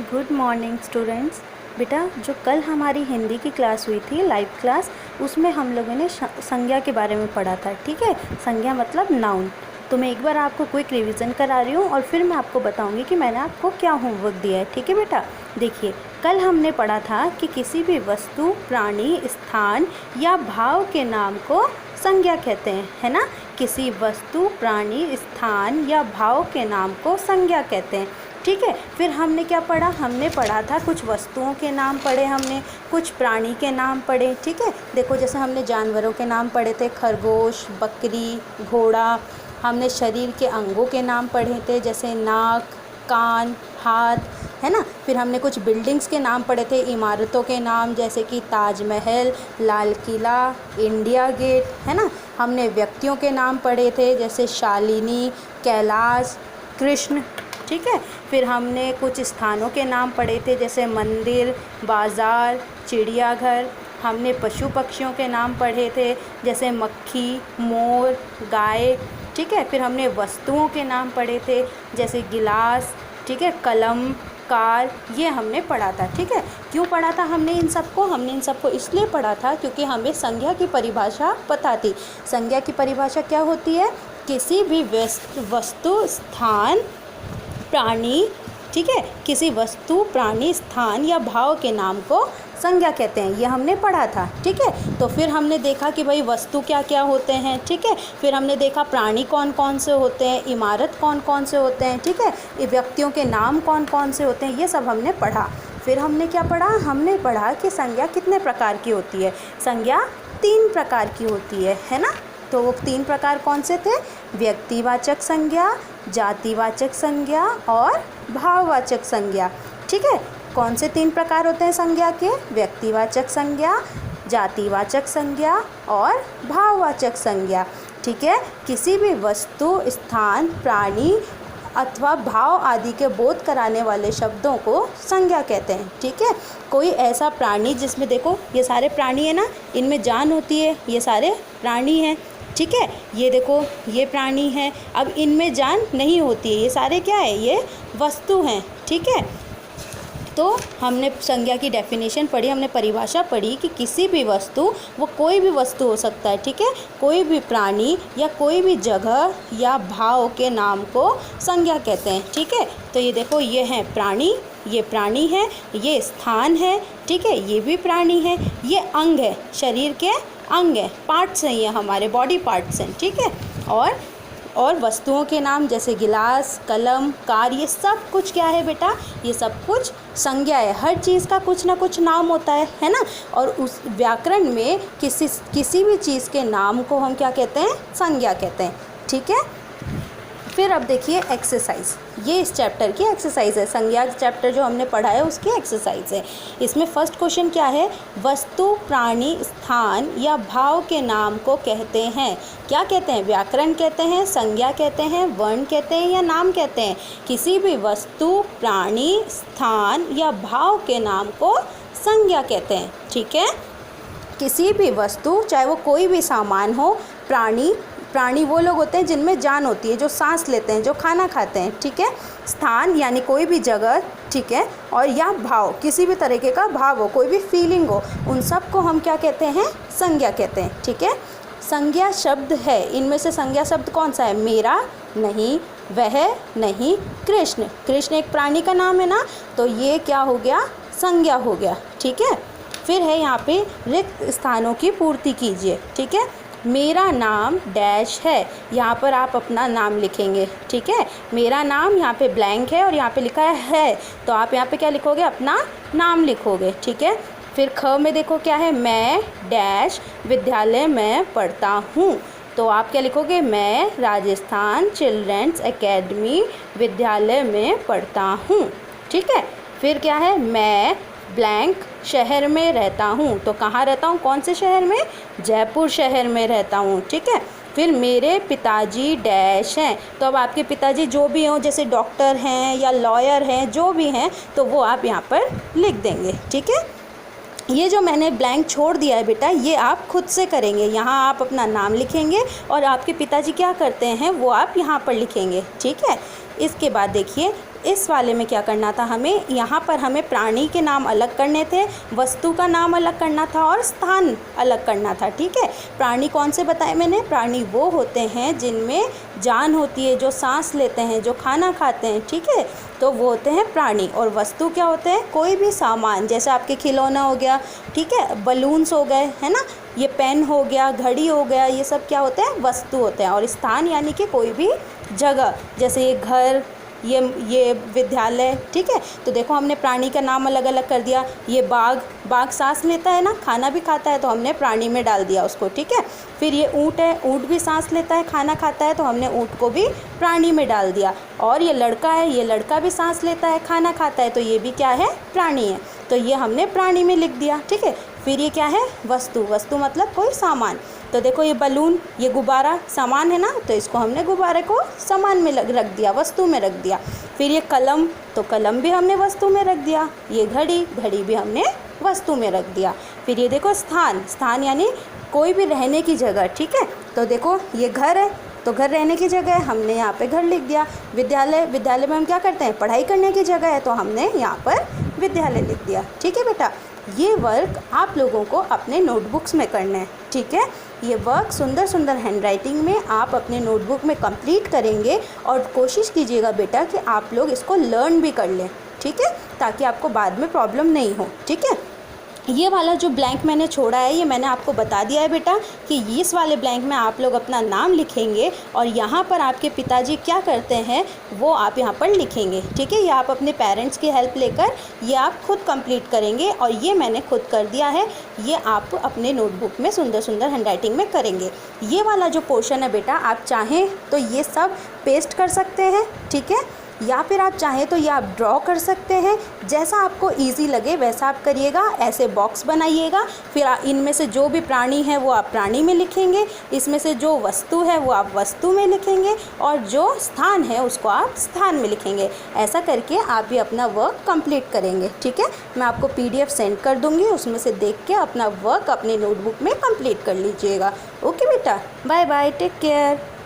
Good morning students. बेटा, जो कल हमारी हिंदी की क्लास हुई थी, लाइव क्लास, उसमें हम लोगों ने संज्ञा के बारे में पढ़ा था। ठीक है, संज्ञा मतलब नाउन। तो मैं एक बार आपको क्विक रिवीजन करा रही हूँ और फिर मैं आपको बताऊँगी कि मैंने आपको क्या होमवर्क दिया है। ठीक है बेटा, देखिए कल हमने पढ़ा था कि किसी भी वस्तु, प्राणी, स्थान या भाव के नाम को संज्ञा कहते हैं, है ना। किसी वस्तु, प्राणी, स्थान या भाव के नाम को संज्ञा कहते हैं। ठीक है, फिर हमने क्या पढ़ा? हमने पढ़ा था कुछ वस्तुओं के नाम पढ़े, हमने कुछ प्राणी के नाम पढ़े। ठीक है, देखो जैसे हमने जानवरों के नाम पढ़े थे, खरगोश, बकरी, घोड़ा। हमने शरीर के अंगों के नाम पढ़े थे, जैसे नाक, कान, हाथ, है ना। फिर हमने कुछ बिल्डिंग्स के नाम पढ़े थे, इमारतों के नाम, जैसे कि ताजमहल, लाल किला, इंडिया गेट, है ना। हमने व्यक्तियों के नाम पढ़े थे, जैसे शालिनी, कैलाश, कृष्ण। ठीक है, फिर हमने कुछ स्थानों के नाम पढ़े थे, जैसे मंदिर, बाज़ार, चिड़ियाघर। हमने पशु पक्षियों के नाम पढ़े थे, जैसे मक्खी, मोर, गाय। ठीक है, फिर हमने वस्तुओं के नाम पढ़े थे, जैसे गिलास, ठीक है, कलम, कार। ये हमने पढ़ा था। ठीक है, क्यों पढ़ा था हमने इन सबको? हमने इन सबको इसलिए पढ़ा था क्योंकि हमें संज्ञा की परिभाषा पता थी। संज्ञा की परिभाषा क्या होती है? किसी भी वस्तु, स्थान, प्राणी, ठीक है, किसी वस्तु, प्राणी, स्थान या भाव के नाम को संज्ञा कहते हैं। ये हमने पढ़ा था। ठीक है, तो फिर हमने देखा कि भाई वस्तु क्या क्या होते हैं। ठीक है, फिर हमने देखा प्राणी कौन कौन से होते हैं, इमारत कौन कौन से होते हैं। ठीक है, ये व्यक्तियों के नाम कौन कौन से होते हैं, ये सब हमने पढ़ा। फिर हमने क्या पढ़ा? हमने पढ़ा कि संज्ञा कितने प्रकार की होती है। संज्ञा 3 प्रकार की होती है ना। तो वो 3 प्रकार कौन से थे? व्यक्तिवाचक संज्ञा, जातिवाचक संज्ञा और भाववाचक संज्ञा। ठीक है, कौन से 3 प्रकार होते हैं संज्ञा के? व्यक्तिवाचक संज्ञा, जातिवाचक संज्ञा और भाववाचक संज्ञा। ठीक है, किसी भी वस्तु, स्थान, प्राणी अथवा भाव आदि के बोध कराने वाले शब्दों को संज्ञा कहते हैं। ठीक है, कोई ऐसा प्राणी जिसमें देखो ये सारे प्राणी है ना, इनमें जान होती है, ये सारे प्राणी हैं। ठीक है, ये देखो ये प्राणी हैं, अब इनमें जान नहीं होती है, ये सारे क्या है? ये वस्तु हैं। ठीक है, तो हमने संज्ञा की डेफिनेशन पढ़ी, हमने परिभाषा पढ़ी कि किसी भी वस्तु, वो कोई भी वस्तु हो सकता है, ठीक है, कोई भी प्राणी या कोई भी जगह या भाव के नाम को संज्ञा कहते हैं। ठीक है, तो ये देखो ये हैं प्राणी, ये प्राणी है, ये स्थान है, ठीक है, ये भी प्राणी है, ये अंग है, शरीर के अंग है, पार्ट्स हैं, ये हमारे बॉडी पार्ट्स हैं। ठीक है, और वस्तुओं के नाम जैसे गिलास, कलम, कार, ये सब कुछ क्या है बेटा? ये सब कुछ संज्ञा है। हर चीज़ का कुछ ना कुछ नाम होता है ना। और उस व्याकरण में किसी भी चीज़ के नाम को हम क्या कहते हैं? संज्ञा कहते हैं। ठीक है, फिर अब देखिए एक्सरसाइज, ये इस चैप्टर की एक्सरसाइज है। संज्ञा चैप्टर जो हमने पढ़ा है उसकी एक्सरसाइज है। इसमें फर्स्ट क्वेश्चन क्या है? वस्तु, प्राणी, स्थान या भाव के नाम को कहते हैं, क्या कहते हैं? व्याकरण कहते हैं, संज्ञा कहते हैं, वर्ण कहते हैं या नाम कहते हैं? किसी भी वस्तु, प्राणी, स्थान या भाव के नाम को संज्ञा कहते हैं। ठीक है, किसी भी वस्तु, चाहे वो कोई भी सामान हो, प्राणी वो लोग होते हैं जिनमें जान होती है, जो सांस लेते हैं, जो खाना खाते हैं। ठीक है, स्थान यानी कोई भी जगह, ठीक है, और या भाव, किसी भी तरीके का भाव हो, कोई भी फीलिंग हो, उन सब को हम क्या कहते हैं? संज्ञा कहते हैं। ठीक है, संज्ञा शब्द है, इनमें से संज्ञा शब्द कौन सा है? मेरा नहीं, वह नहीं, कृष्ण। कृष्ण एक प्राणी का नाम है ना, तो ये क्या हो गया? संज्ञा हो गया। ठीक है, फिर है यहाँ पे रिक्त स्थानों की पूर्ति कीजिए। ठीक है, मेरा नाम डैश है, यहाँ पर आप अपना नाम लिखेंगे। ठीक है, मेरा नाम यहाँ पे ब्लैंक है और यहाँ पे लिखा है, तो आप यहाँ पे क्या लिखोगे? अपना नाम लिखोगे। ठीक है, फिर ख में देखो क्या है? मैं डैश विद्यालय में पढ़ता हूँ, तो आप क्या लिखोगे? मैं राजस्थान चिल्ड्रंस एकेडमी विद्यालय में पढ़ता हूँ। ठीक है, फिर क्या है? मैं ब्लैंक शहर में रहता हूँ, तो कहाँ रहता हूँ? कौन से शहर में? जयपुर शहर में रहता हूँ। ठीक है, फिर मेरे पिताजी डैश हैं, तो अब आपके पिताजी जो भी हों, जैसे डॉक्टर हैं या लॉयर हैं, जो भी हैं, तो वो आप यहाँ पर लिख देंगे। ठीक है, ये जो मैंने ब्लैंक छोड़ दिया है बेटा, ये आप खुद से करेंगे। यहाँ आप अपना नाम लिखेंगे और आपके पिताजी क्या करते हैं वो आप यहाँ पर लिखेंगे। ठीक है, इसके बाद देखिए इस वाले में क्या करना था हमें, यहाँ पर हमें प्राणी के नाम अलग करने थे, वस्तु का नाम अलग करना था और स्थान अलग करना था। ठीक है, प्राणी कौन से बताए मैंने, प्राणी वो होते हैं जिनमें जान होती है, जो सांस लेते हैं, जो खाना खाते हैं। ठीक है, तो वो होते हैं प्राणी। और वस्तु क्या होते हैं, कोई भी सामान, जैसे आपके खिलौना हो गया, ठीक है, बलून्स हो गए, है ना, ये पेन हो गया, घड़ी हो गया, ये सब क्या होते हैं, वस्तु होते हैं। और स्थान यानी कि कोई भी जगह, जैसे ये घर, ये विद्यालय। ठीक है, तो देखो हमने प्राणी का नाम अलग अलग कर दिया। ये बाघ सांस लेता है ना, खाना भी खाता है, तो हमने प्राणी में डाल दिया उसको। ठीक है, फिर ये ऊँट है, ऊँट भी सांस लेता है, खाना खाता है, तो हमने ऊँट को भी प्राणी में डाल दिया। और ये लड़का है, ये लड़का भी सांस लेता है, खाना खाता है, तो ये भी क्या है, प्राणी है, तो ये हमने प्राणी में लिख दिया। ठीक है, फिर ये क्या है, वस्तु। वस्तु मतलब कोई सामान। तो देखो ये बलून, ये गुब्बारा सामान है ना, तो इसको हमने गुब्बारे को सामान में रख दिया, वस्तु में रख दिया। फिर ये कलम, तो कलम भी हमने वस्तु में रख दिया। ये घड़ी, घड़ी भी हमने वस्तु में रख दिया। फिर ये देखो स्थान, स्थान यानी कोई भी रहने की जगह। ठीक है, तो देखो ये घर है, तो घर रहने की जगह है, हमने यहाँ पे घर लिख दिया। विद्यालय, विद्यालय में हम क्या करते हैं, पढ़ाई करने की जगह है, तो हमने यहाँ पर विद्यालय लिख दिया। ठीक है बेटा, ये वर्क आप लोगों को अपने नोटबुक्स में करना है। ठीक है, ये वर्क सुंदर सुंदर हैंडराइटिंग में आप अपने नोटबुक में कंप्लीट करेंगे और कोशिश कीजिएगा बेटा कि आप लोग इसको लर्न भी कर लें। ठीक है, ताकि आपको बाद में प्रॉब्लम नहीं हो। ठीक है, ये वाला जो ब्लैंक मैंने छोड़ा है, ये मैंने आपको बता दिया है बेटा कि इस वाले ब्लैंक में आप लोग अपना नाम लिखेंगे और यहाँ पर आपके पिताजी क्या करते हैं वो आप यहाँ पर लिखेंगे। ठीक है, ये आप अपने पेरेंट्स की हेल्प लेकर ये आप खुद कंप्लीट करेंगे और ये मैंने खुद कर दिया है। ये आप अपने नोटबुक में सुंदर सुंदर हैंडराइटिंग में करेंगे। ये वाला जो पोर्शन है बेटा, आप चाहें तो ये सब पेस्ट कर सकते हैं। ठीक है, या फिर आप चाहें तो ये आप ड्रॉ कर सकते हैं, जैसा आपको इजी लगे वैसा आप करिएगा। ऐसे बॉक्स बनाइएगा, फिर इनमें से जो भी प्राणी है वो आप प्राणी में लिखेंगे, इसमें से जो वस्तु है वो आप वस्तु में लिखेंगे और जो स्थान है उसको आप स्थान में लिखेंगे। ऐसा करके आप भी अपना वर्क कंप्लीट करेंगे। ठीक है, मैं आपको PDF सेंड कर दूँगी, उसमें से देख के अपना वर्क अपने नोटबुक में कंप्लीट कर लीजिएगा। ओके बेटा, बाय बाय, टेक केयर।